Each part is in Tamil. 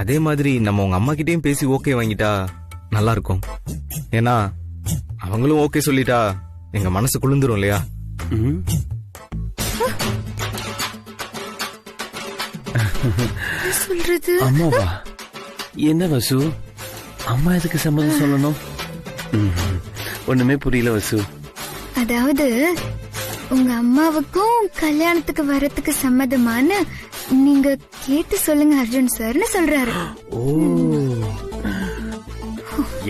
அதே மாதிரி நம்ம உங்க அம்மா கிட்டயும் பேசி ஓகே வாங்கிட்டா நல்லா இருக்கும். ஏன்னா அவங்களும் ஓகே சொல்லிட்டா எங்க மனசு குளிந்துரும் இல்லையா? சொல்றது அம்மாவா? என்ன வசு, அம்மா எதுக்கு சம்மதம் சொல்லணும்? ஒண்ணுமே புரியல வசு. அதாவது உங்க அம்மாவுக்கும் கல்யாணத்துக்கு வரத்துக்கு சம்மதமான நீங்க கேட்டு சொல்லுங்க அர்ஜுன் சார்னு சொல்றாரு. ஓ,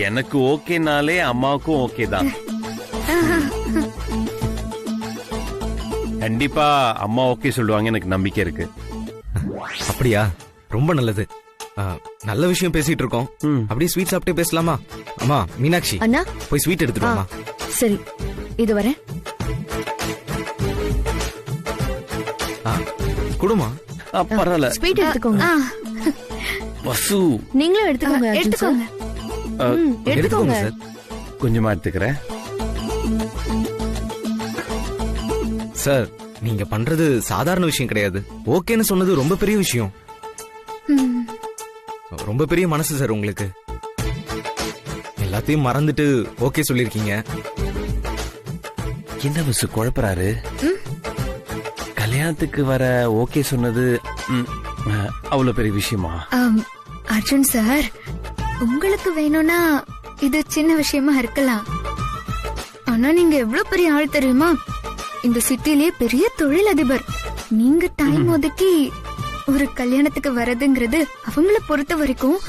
எனக்கு ஓகேனாலே அம்மாவுக்கும் ஓகே தான். கண்டிப்பா அம்மா ஓகே சொல்லுவாங்க, எனக்கு நம்பிக்கை இருக்கு. அப்படியா? ரொம்ப நல்லது. நல்ல விஷயம் பேசிட்டு இருக்கோம். அப்படியே ஸ்வீட் சாப்பிட்டே பேசலாமா? அம்மா மீனாட்சி, அண்ணா போய் ஸ்வீட் எடுத்துட்டு வாமா. சரி, இது வரேன். குடுமா பரவாயில்ல. ஸ்வீட் எடுத்துக்கோங்க. வசு நீங்களும் எடுத்துக்கோங்க. எடுத்துக்கோங்க. எடுத்துக்கோங்க சார். கொஞ்சமா எடுத்துக்கிறேன். சார், நீங்க பண்றது சாதாரண விஷயம் கிடையாது. ஓகேன்னு சொன்னது ரொம்ப பெரிய விஷயம். ரொம்ப பெரிய மனசு சார் உங்களுக்கு. எல்லாத்தையும் மறந்துட்டு ஓகே சொல்லிருக்கீங்க. என்ன வசு குழப்பறாரு? கல்யாணத்துக்கு வர ஓகே சொன்னது அவ்வளவு பெரிய விஷயமா? அர்ஜுன் சார், உங்களுக்கு வேணும்னா இது சின்ன விஷயமா இருக்கலாம். ஆனா நீங்க எவ்வளவு பெரிய ஆள் தெரியுமா? இந்த சிட்டிலேயே பெரிய தொழிலதிபர். நீங்க டைம் ஒதுக்கி ஒரு கல்யாணத்துக்கு வரதுங்கிறது அவங்கள பொறுத்த வரைக்கும்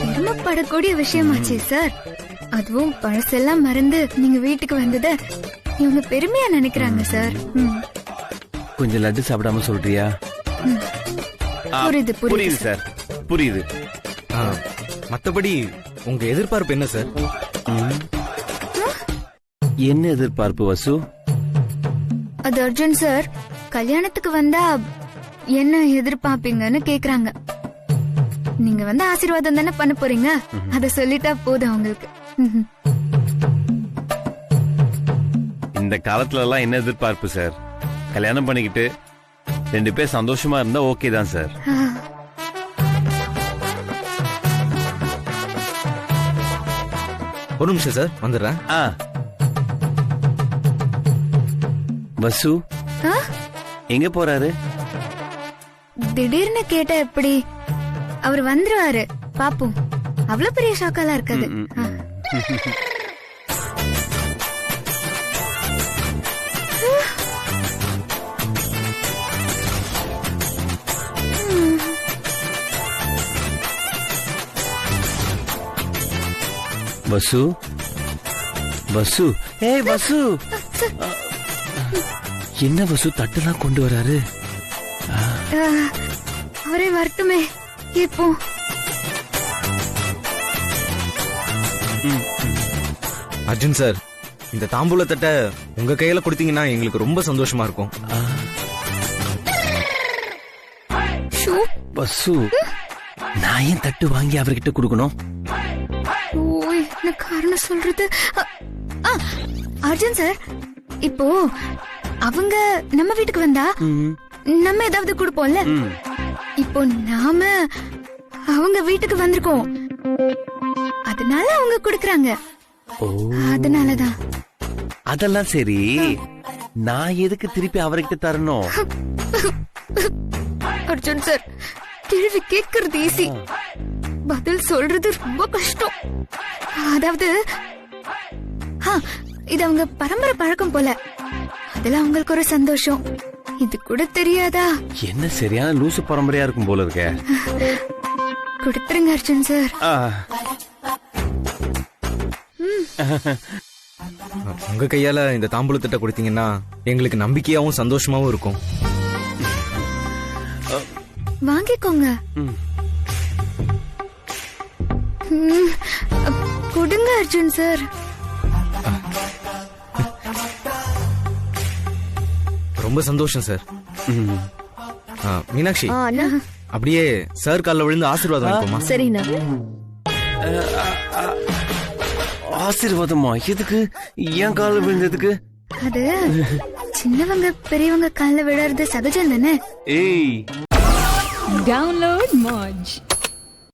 பெருமைப்படக்கூடிய விஷயமாச்சே சார். அதுவும் பழசெல்லாம் மறந்து நீங்க வீட்டுக்கு வந்தத இவங்க பெருமையா நினைக்கிறாங்க சார். கொஞ்சம் லட்டு சாப்பிடாம சொல்றியா? புரியுது புரியுது சார், புரியுது. மத்தபடி உங்க எதிர்பார்ப்பு என்ன சார்? என்ன எதிர்பார்ப்பு வசு? அது அர்ஜுன் சார், கல்யாணத்துக்கு வந்தா என்ன எதிர்பார்ப்பீங்கன்னு கேக்குறாங்க. நீங்க வந்து ஆசீர்வாதம் தானே பண்ண போறீங்க, அத சொல்லிட்டா போதும் அவங்களுக்கு. இந்த காலத்துல எல்லாம் என்ன எதிர்பார்ப்பு சார்? கல்யாணம் பண்ணிக்கிட்டு 2 பேர் சந்தோஷமா இருந்தா ஓகே தான் சார். ஒரு நிமிஷம் சார், வந்துடுறேன். வசு எங்க போறாரு? திடீர்னு கேட்டா எப்படி? அவர் வந்துருவாரு, பாப்போம். அவ்வளவு பெரிய ஷாக்காலாம் இருக்காது. வசு, வசு, ஏய் வசு, என்ன வசு தட்டெல்லாம் கொண்டு வராரு? அவரே வரட்டுமே இப்போ. அர்ஜுன் சார், இந்த தாம்பூல தட்டை உங்க கையில கொடுத்தீங்கன்னா எங்களுக்கு ரொம்ப சந்தோஷமா இருக்கும். வசு, நான் ஏன் தட்டு வாங்கி அவர்கிட்ட கொடுக்கணும்? என்ன காரணம் சொல்றது? அர்ஜுன் சார், இப்போ அவங்க நம்ம வீட்டுக்கு வந்தா நம்ம ஏதாவது கொடுப்போம்ல. இப்போ நாம அவங்க வீட்டுக்கு வந்திருக்கோம், அதனால அவங்க கொடுக்கறாங்க. அதனாலதான். அதெல்லாம் சரி, நான் எதுக்கு திருப்பி அவர்கிட்ட தரணும்? அர்ஜுன் சார், கேள்வி கேட்கறது ஈஸி, பதில் சொல்றது ரொம்ப கஷ்டம். அதாவது இது அவங்க பரம்பரை பழக்கம் போல, அதுல அவங்களுக்கு ஒரு சந்தோஷம். இது கூட தெரியாதா? என்ன சரியான லூசு பரம்பரையா இருக்கும் போல இருக்க. கொடுத்துருங்க அர்ஜுன் சார். உங்க கையால இந்த தாம்பூல தட்டை கொடுத்தீங்கன்னா எங்களுக்கு நம்பிக்கையாவும் சந்தோஷமாவும் இருக்கும். வாங்கிக்கோங்க. கொடுங்க அர்ஜுன் சார். ரொம்ப சந்தோஷம் சார். மீனாட்சி, அப்படியே சார் கால்ல விழுந்து ஆசீர்வாதம் வாங்கிக்கோமா? சரிண்ணா. ஆசீர்வாதமா? எதுக்கு? ஏன் கால விழுந்ததுக்கு? அது சின்னவங்க பெரியவங்க கால்ல விழறது சகஜம் தானே. ஏய், Download Moj.